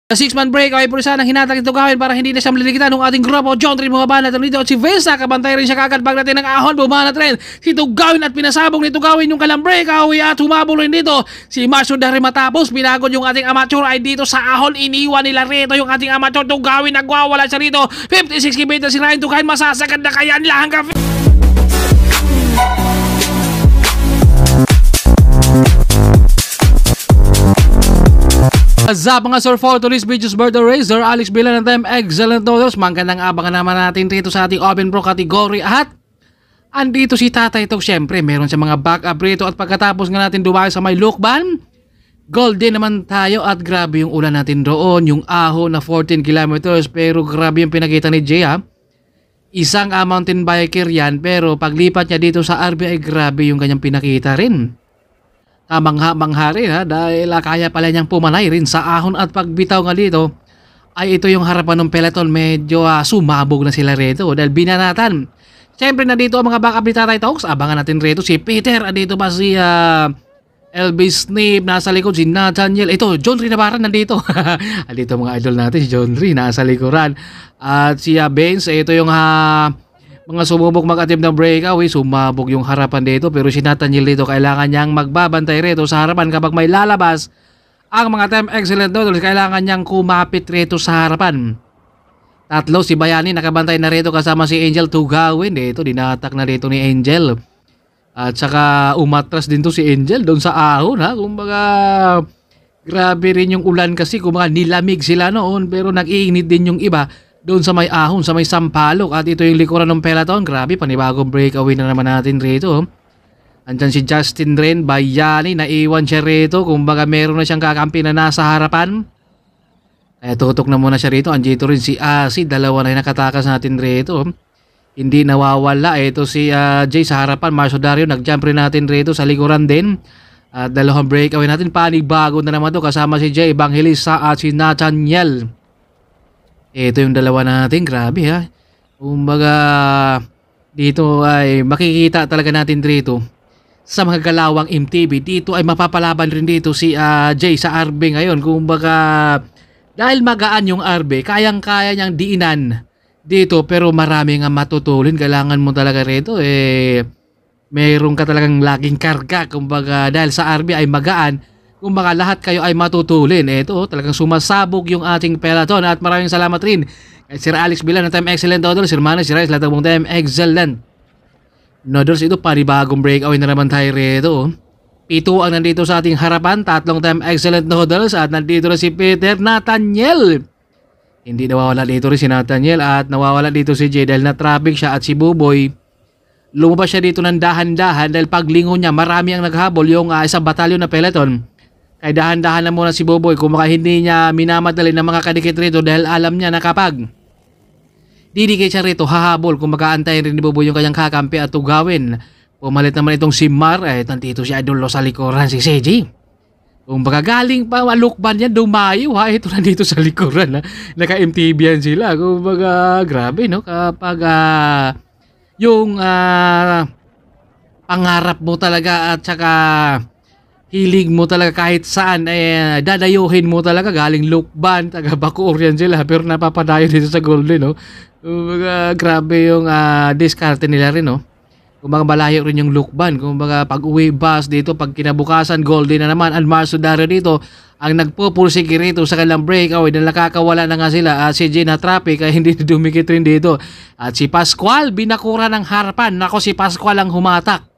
Six-man break ay purisa ng hinatag ito gawin para hindi na siya malilikitan ng ating grupo. John Trin bumaba na dito at si Vesa kabantay rin siya kagad pagdating ng ahon. Bumaba na rin si Tugawin at pinasabog ni Tugawin yung kalang break at humabol rin dito si Marcio Dari matapos pinagod yung ating amateur ay dito sa ahon. Iniwan nila rito yung ating amateur. Tugawin nagwawala siya rito. 56 kilometers si Ryan Tugawin, masasagad na kaya nila hanggang sa mga Sir Fortunis Beaches Bird Racer, Alex Bilan ng Time Excellent Noodles. Magandang abangan naman natin dito sa ating Open Pro category at andito si Tatay Tog. Syempre meron siya mga backup rito at pagkatapos nga natin dumayo sa may Lukban, golden naman tayo at grabe yung ulan natin doon, yung ahon na 14 kilometers pero grabe yung pinakita ni Jay ha. Isang mountain biker yan pero paglipat niya dito sa RBI grabe yung kanyang pinakita rin. Mangha rin ha dahil kaya pala niyang pumanay rin sa ahon at pagbitaw nga dito ay ito yung harapan ng peloton medyo sumabog na sila rito dahil binanatan. Siyempre na dito ang mga backup ni Tatay Talks, abangan natin rito si Peter, dito pa si LB Snape nasa likod, si Nathaniel, ito John Ri Navarra nandito. Dito mga idol natin si John Ri nasa likuran at si Benz, ito yung mga sumubok mag-attempt ng breakaway, sumabog yung harapan dito pero si Nathaniel dito kailangan niyang magbabantay rito sa harapan kapag may lalabas ang mga Time Excellent Noodles, kailangan niyang kumapit rito sa harapan. Tatlo, si Bayani nakabantay na rito kasama si Angel Tugawin dito, dinatak na rito ni Angel at saka umatras din to si Angel doon sa ahon ha, kumbaga grabe rin yung ulan kasi kumbaga nilamig sila noon pero nag-iinit din yung iba doon sa may ahon, sa may Sampaloc at ito yung likuran ng peloton. Grabe, panibagong breakaway na naman natin rito. Andyan si Justin rin, Bayani, naiwan siya rito. Kumbaga meron na siyang kakampi na nasa harapan. Kaya tutok na muna siya rito. Andito rin si Asi, dalawa na yung nakatakas natin rito. Hindi nawawala. Ito si Jay sa harapan, Marcio Dario, nag-jump rin natin rito sa likuran din. At dalawang breakaway natin, panibago na naman to kasama si Jay Evangelista at si Nathaniel. Ito yung dalawa natin, grabe ha. Kumbaga dito ay makikita talaga natin dito sa mga galawang MTB. Dito ay mapapalaban rin dito si Jay sa RB ngayon. Kumbaga dahil magaan yung RB, kayang-kaya niyang diinan dito pero marami nga matutulin. Kailangan mo talaga rito mayroon ka talagang laging karga. Kumbaga dahil sa RB ay magaan, kumbaga lahat kayo ay matutulin. Ito talagang sumasabog yung ating peloton at maraming salamat rin kay Sir Alex Bilan ng Time Excellent Noodles, Sir Manos, Sir Rice, lahat ng Time Excellent Noodles. Ito panibagong breakaway na naman tayo rito. Pito ang nandito sa ating harapan, tatlong Time Excellent Noodles at nandito na si Peter. Nathaniel, hindi nawawala dito rin si Nathaniel at nawawala dito si Jay dahil na traffic siya at si Buboy. Lumabas siya dito ng dahan-dahan dahil paglingon niya marami ang naghabol yung isang batalyon na peloton. Ay dahan-dahan na muna si Boboy kung baka hindi niya minamadali ng mga kadikit rito dahil alam niya na kapag didikit siya rito hahabol kung makaantayin rin ni Boboy yung kanyang kakampi at Tugawin. Pumalit naman itong si Mar, nandito si Idolo sa likuran si CJ. Kung baka galing pa Lukban yan, dumayo ha, ito nandito sa likuran ha. Naka-MTB yan sila. Kung baka grabe no, kapag yung pangarap mo talaga at saka hilig mo talaga kahit saan dadayuhin mo talaga galing Lukban, taga Bacoor yan sila pero napapadayo dito sa Golden no. Grabe yung diskarte nila rin no. Kumbaga malayo rin yung Lukban, kumbaga pag uwi bus dito, pag kinabukasan Golden na naman. Ang Marcio Dario dito ang nagpupursige rito sa kanilang breakaway dahil nakakawala na nga sila at si Jay na traffic ay hindi dumikit rin dito. At si Pascual binakura ng harapan. Nako, si Pascual ang humatak.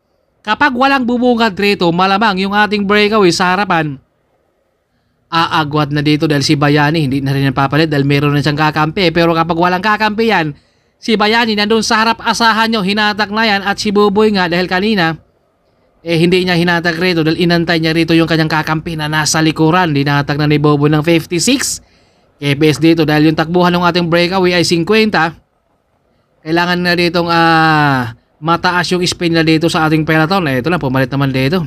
Kapag walang bubungad rito, malamang yung ating breakaway sa harapan, aagwat na dito dahil si Bayani hindi na rin napapalit dahil meron na siyang kakampi. Pero kapag walang kakampi yan, si Bayani nandun sa harap, asahan nyo, hinatak na yan. At si Buboy nga dahil kanina, hindi niya hinatak rito dahil inantay niya rito yung kanyang kakampi na nasa likuran. Hinatak na ni Buboy ng 56 KPS dito dahil yung takbuhan ng ating breakaway ay 50. Kailangan na ditong mataas yung spin na dito sa ating peloton. Ito na, pumalit naman dito.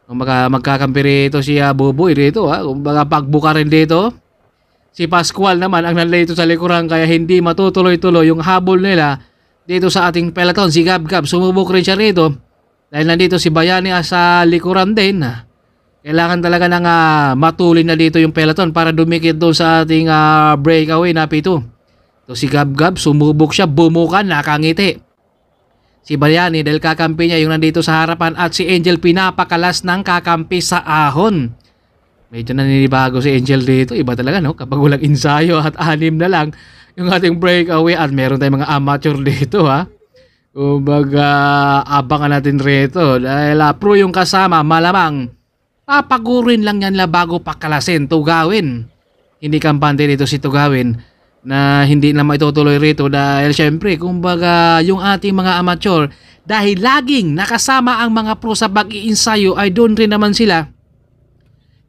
Kung magkakampi rito si Buboy rito ha. Kung pagbuka rin dito si Pascual naman ang nandito sa likuran kaya hindi matutuloy-tuloy yung habol nila dito sa ating peloton. Si Gab sumubok rin siya rito dahil nandito si Bayani sa likuran din. Kailangan talaga ng matulin na dito yung peloton para dumikit doon sa ating breakaway na P2. So si Gab-Gab, sumubok siya, bumukan, nakangiti. Si Bayani dahil kakampi niya yung nandito sa harapan at si Angel pinapakalas ng kakampi sa ahon. Medyo naninibago si Angel dito. Iba talaga no? Kapag walang ensayo at 6 na lang yung ating breakaway at meron tayong mga amateur dito ha. Kumbaga abangan natin rito dahil pro yung kasama malamang papagurin lang yan la bago pakalasin Tugawin. Hindi kampante dito si Tugawin na hindi na maitutuloy rito dahil syempre kumbaga yung ating mga amateur dahil laging nakasama ang mga pro sa pag-iinsayo ay doon rin naman sila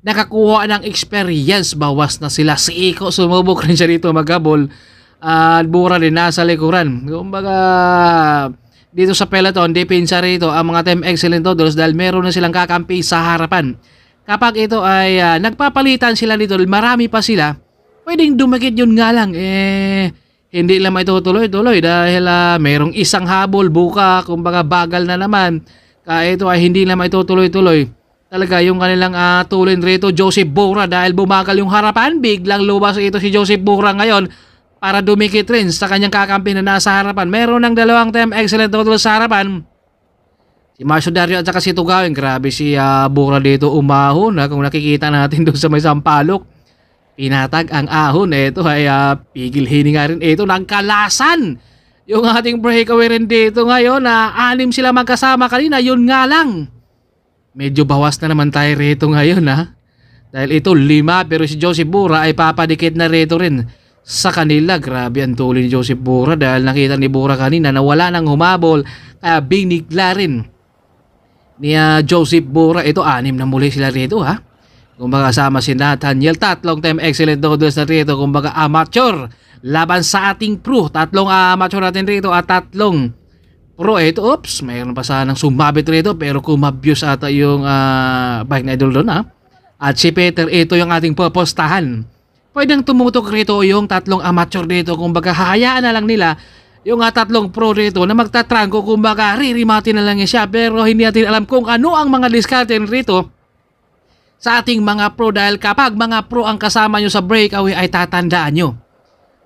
nakakuha ng experience. Bawas na sila. Si Iko sumubok rin siya dito maghabol at Bura din nasa likuran. Kumbaga dito sa peloton depensa rito ang mga Team Excellent Todos dahil meron na silang kakampi sa harapan. Kapag ito ay nagpapalitan sila dito, marami pa sila, pwedeng dumikit yun nga lang. Hindi lang maitutuloy-tuloy dahil merong isang habol buka, kumbaga bagal na naman. Kaya ito ay hindi lang maitutuloy-tuloy. Talaga yung kanilang tulin rito, Joseph Bura, dahil bumagal yung harapan, biglang lumabas ito si Joseph Bura ngayon para dumikit rin sa kanyang kakampi na nasa harapan. Meron ng dalawang Team Excellent Total sa harapan. Si Marcio Dario at saka si Tugawin. Grabe si Bura dito umahon. Kung nakikita natin doon sa may sampalok. Pinatag ang ahon. Ito ay pigil hininga rin. Ito nagkalasan. Yung ating breakaway rin dito ngayon. 6 sila magkasama kanina. Yun nga lang. Medyo bawas na naman tayo rito ngayon Dahil ito 5 pero si Joseph Bura ay papadikit na rito rin sa kanila. Grabe ang tuloy ni Joseph Bura dahil nakita ni Bura kanina na wala nang humabol. Kaya binigla rin ni Joseph Bura. Ito 6 na muli sila rito Kumbaga kasama si Nathaniel. 3 Team Excellent Todos na rito. Kumbaga amateur laban sa ating pro. 3 amateur natin rito at 3 pro. Ito oops, mayroon pa sanang sumabit rito pero kumabyos ata yung bike na idol doon At si Peter, ito yung ating pupustahan. Pwedeng tumutok rito yung 3 amateur dito. Kumbaga hahayaan na lang nila yung 3 pro rito na magtatrangko. Kumbaga ririmati na lang siya. Pero hindi natin alam kung ano ang mga diskarte rito sa ating mga pro. Dahil kapag mga pro ang kasama nyo sa breakaway ay tatandaan nyo.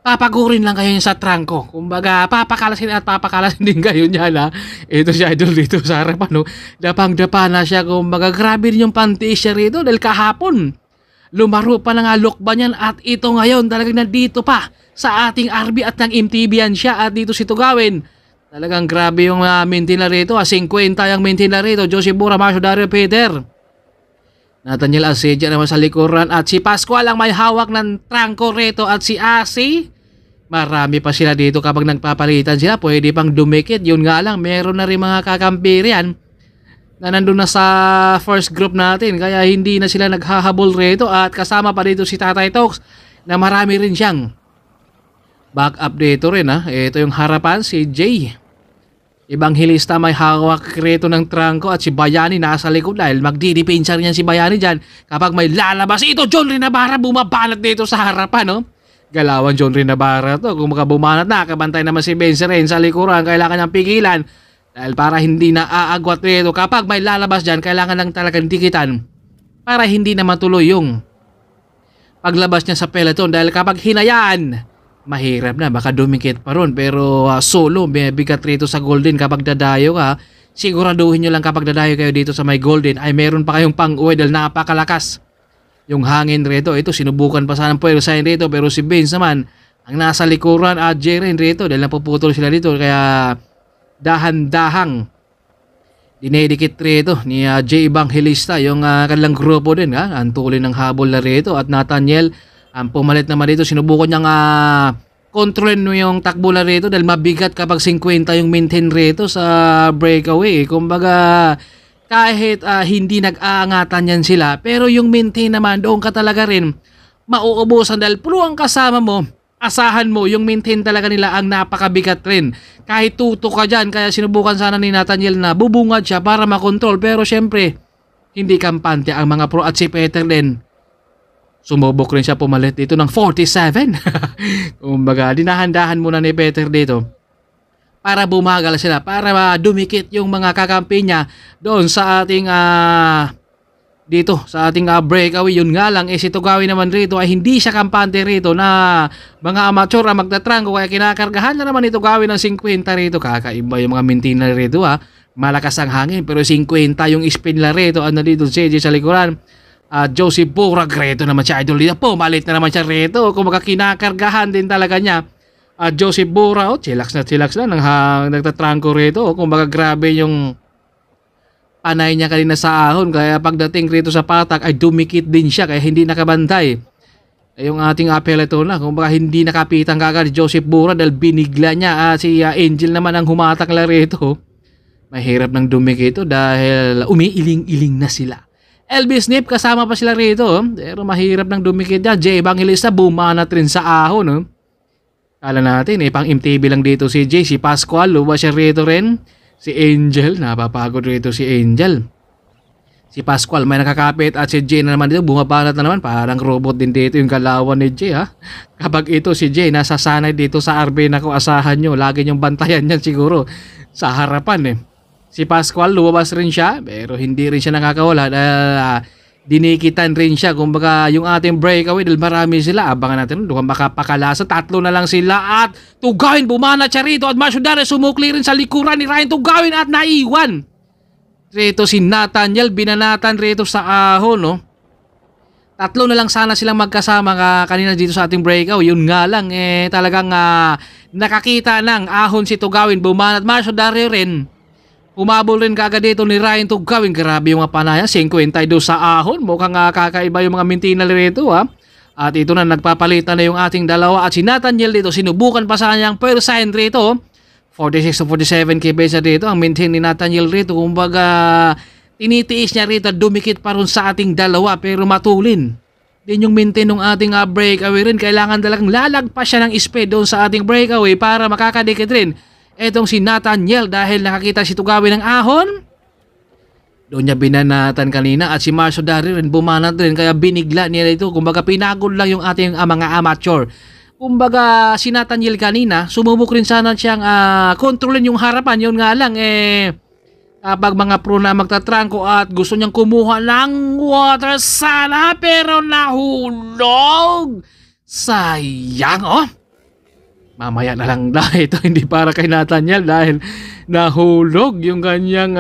Papagurin lang kayo sa trangko. Kumbaga papakalasin at papakalasin din kayo niyan Ito si idol dito sa harapan Dapang-dapa na siya. Kumbaga grabe rin yung pantiis siya rito dahil kahapon lumaro pa na nga lokba niyan at ito ngayon talagang nandito pa sa ating RB at ng MTB yan siya at dito si Tugawin. Talagang grabe yung maintain na rito 50 yung maintain na rito. Joseph Bura, Marcio Dario, Peter. Nathaniel Asedia naman sa likuran at si Pascual ang may hawak ng trangko rito at si Asi. Marami pa sila dito kapag nagpapalitan sila. Pwede pang dumikit. Yun nga lang, meron na rin mga kakampi riyan na nandun na sa first group natin. Kaya hindi na sila naghahabol rito. At kasama pa dito si Tatay Talks na marami rin siyang backup dito rin Ito yung harapan, si Jay. Ibang hilista may hawak rito ng trangko at si Bayani nasa likod dahil magdidepensa rin yan si Bayani dyan. Kapag may lalabas, ito John Rinabara bumabanat dito sa harapan Galawan John Rinabara to. Kung makabumanat na, kabantay naman si Benz rin sa likuran. Kailangan niyang pigilan. Dahil para hindi na aagwat rito. Kapag may lalabas dyan, kailangan lang talagang dikitan. Para hindi na matuloy yung paglabas niya sa peloton. Dahil kapag hinayaan, mahirap na. Baka dumikit pa ron. Pero solo, may bigat rito sa Golden. Kapag dadayo ka, siguraduhin nyo lang kapag dadayo kayo dito sa may Golden, ay meron pa kayong pang-uwi dahil napakalakas yung hangin rito. Ito, sinubukan pa sana ng puwero sign rito. Pero si Benz naman, ang nasa likuran at Jeren rito. Dahil napuputol sila dito. Kaya dahan-dahang dinedikit rito ni J. Evangelista. Yung kanilang grupo din. Ang tuloy ng habol na rito. At Nathaniel, ang pumalit naman dito. Sinubukan niyang kontrolin yung takbo na rito. Dahil mabigat kapag 50 yung maintain rito sa breakaway. Kumbaga kahit hindi nag-aangatan yan sila, pero yung maintain naman, doon ka talaga rin mauubusan dahil pro ang kasama mo, asahan mo, yung maintain talaga nila ang napakabigat rin. Kahit tutok ka dyan, kaya sinubukan sana ni Nathaniel na bubungad siya para makontrol, pero syempre, hindi kampante ang mga pro at si Peter din. Sumubok rin siya pumalit dito ng 47. Kumbaga, dinahan-dahan muna ni Peter dito para bumagal sila, para dumikit yung mga kakampi niya doon sa ating dito sa ating breakaway. Yun nga lang, si Tugawi naman rito ay hindi siya kampante rito na mga amateur ang magtatrangko, kaya kinakargahan na naman ito Tugawi ng 50 rito. Kakaiba yung mga mintina rito malakas ang hangin, pero 50 yung spin la rito. Ano dito JJ sa likuran, Joseph Burag rito naman siya idol dito, pumalit na naman siya rito. Kung kinakargahan din talaga niya Joseph Burag, chillax na nagtatrangko rito. Kung grabe yung panay niya kanina sa ahon, kaya pagdating rito sa patak ay dumikit din siya, kaya hindi nakabantay yung ating peloton na. Kung hindi nakapitan kagad Joseph Bura dahil binigla niya si Angel naman ang humatak la rito. Mahirap nang dumikit dahil umiiling-iling na sila. LB Snip kasama pa sila rito, pero mahirap nang dumikit niya. Jay Evangelista bumanat rin sa ahon. Kala natin pang MTV lang dito si Jay. Si Pascual luwa siya rito rin. Si Angel, napapagod rito si Angel. Si Pascual may nakakapit at si Jay na naman dito, bumabanat na naman. Parang robot din dito yung galawan ni Jay Kapag ito si Jay, nasasanay dito sa RB na asahan nyo. Lagi nyong bantayan yan siguro sa harapan Si Pascual, lumabas rin siya, pero hindi rin siya nakakawala dahil dinikitan rin siya. Kumbaga yung ating breakaway dahil marami sila. Abangan natin doon makapakalasa. 3 na lang sila at Tugawin bumanat siya rito at Masyudare sumukli rin sa likuran ni Ryan Tugawin at naiwan. Rito si Nathaniel binanatan rito sa ahon 3 na lang sana silang magkasama kanina dito sa ating breakaway. Yun nga lang talagang nakakita ng ahon si Tugawin bumanat. Masyudare rin. Umabol rin kagad dito ni Ryan Tugawin. Grabe yung mga panaya. 52 sa ahon. Mukhang kakaiba yung mga mintina rito At ito na nagpapalitan na yung ating dalawa. At si Nathaniel dito sinubukan pa sa kanyang percent rito. 46 to 47 kbsa dito ang maintain ni Nathaniel rito. Kumbaga tinitiis niya rito. Dumikit pa rin sa ating dalawa pero matulin. Din yung maintain ng ating breakaway rin. Kailangan talagang lalagpas siya ng speed doon sa ating breakaway para makakadikit rin etong si Nathaniel dahil nakakita si Tugawin ng ahon. Doon niya binanatan kanina at si Marcio Dari rin bumanat rin kaya binigla niya ito. Kumbaga pinagod lang yung ating mga amateur. Kumbaga si Nathaniel kanina sumubok rin sana siyang kontrolin yung harapan. Yun nga lang kapag mga pro na magtatrangko at gusto niyang kumuha ng water sana pero nahulog. Sayang mamaya na lang dahil ito hindi para kay Nathaniel dahil nahulog yung kanyang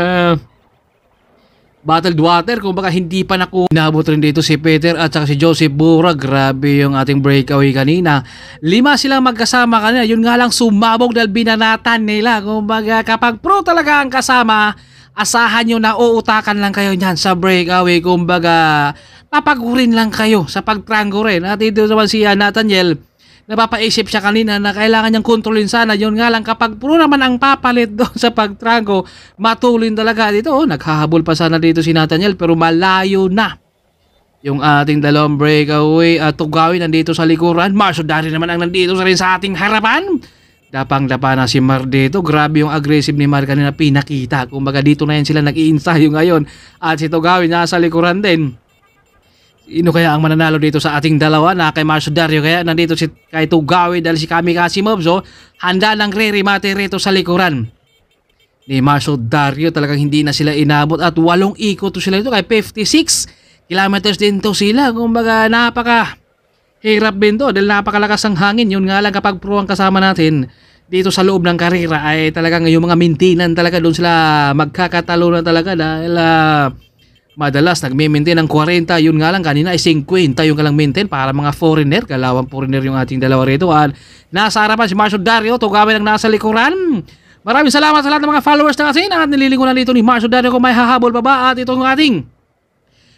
bottled water. Kung baka hindi pa nabot rin dito si Peter at saka si Joseph Bura. Grabe yung ating breakaway kanina. 5 silang magkasama kanina. Yun nga lang sumabog dahil binanatan nila. Kung baga kapag pro talaga ang kasama, asahan nyo na uutakan lang kayo niyan sa breakaway. Kung baga papagurin lang kayo sa pagtranggo rin. At ito naman si Nathaniel, napapaisip siya kanina na kailangan niyang kontrolin sana. Yun nga lang kapag puro naman ang papalit doon sa pagtranggo, matulin talaga dito. Naghahabol pa sana dito si Nathaniel pero malayo na yung ating dalawang breakaway. At Tugawin nandito sa likuran. Marcio Dari naman ang nandito rin sa ating harapan. Dapang-dapa na si Mar dito. Grabe yung aggressive ni Mar kanina pinakita. Kumbaga dito na yan sila nag-i-ensayo ngayon. At si Tugawin nasa likuran din. Sino kaya ang mananalo dito sa ating dalawa na kay Marcio Dario? Kaya nandito si kay Tugawin dahil si Kami Kasimov handa lang re-remate rito sa likuran ni Marcio Dario. Talagang hindi na sila inabot at 8 ikot to sila dito kay 56 kilometers din to sila. Kumbaga napaka hirap din to dahil napakalakas ang hangin. Yun nga lang kapag pro ang kasama natin dito sa loob ng karera ay talagang yung mga mintinan talaga doon sila magkakatalo na talaga dahil madalas nagme-maintain ng 40. Yun nga lang kanina ay 50 yung kalang maintain para mga foreigner. Kalawang foreigner yung ating dalawa rito. At nasa harapan si Marcio Dario. Tugawin ang nasa likuran. Maraming salamat sa lahat ng mga followers na kasi at nililingunan dito ni Marcio Dario kung may hahabol pa ba. At itong ating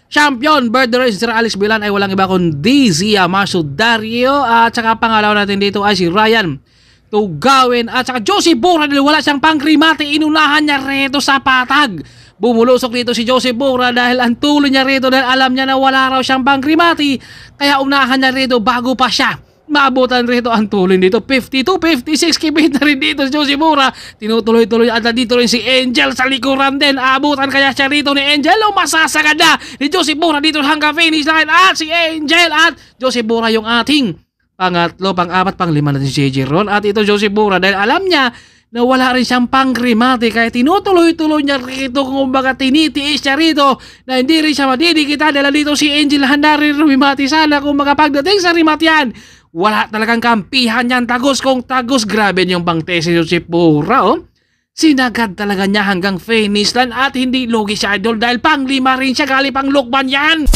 champion birthday race si Sir Alex Bilan ay walang iba kundi si Marcio Dario. At saka pangalawa natin dito ay si Ryan Tugawin at saka Josie Bura dahil wala siyang pangkrimate. Inunahan niya rito sa patag. Bumulusok dito si Joseph Bura dahil ang tuloy niya rito dahil alam niya na wala raw siyang pangkrimati. Kaya unahan niya rito bago pa siya maabutan rito ang tuloy dito. 52-56 kibit na rin dito si Joseph Bura. Tinutuloy-tuloy at dito rin si Angel sa likuran din. Abutan kaya siya rito ni Angel o masasagad na ni Joseph Bura dito hanggang finish line. At si Angel at Joseph Bura yung ating pangatlo, pang-apat, pang-5 na si JJ Ron. At ito Joseph Bura dahil alam niya na wala rin siyang pangrimate kaya tinutuloy-tuloy niya rito kung baga tinitiis niya rito na hindi rin siya madidikita dahil dito si Angel handa rin rumimati sana kung pagdating sa rimat yan. Wala talagang kampihan yan, tagos kung tagos. Grabe yung bang tesis si Pura, oh. Sinagad talaga niya hanggang finish line at hindi lugi si Idol dahil pang 5 rin siya, gali pang lukban yan.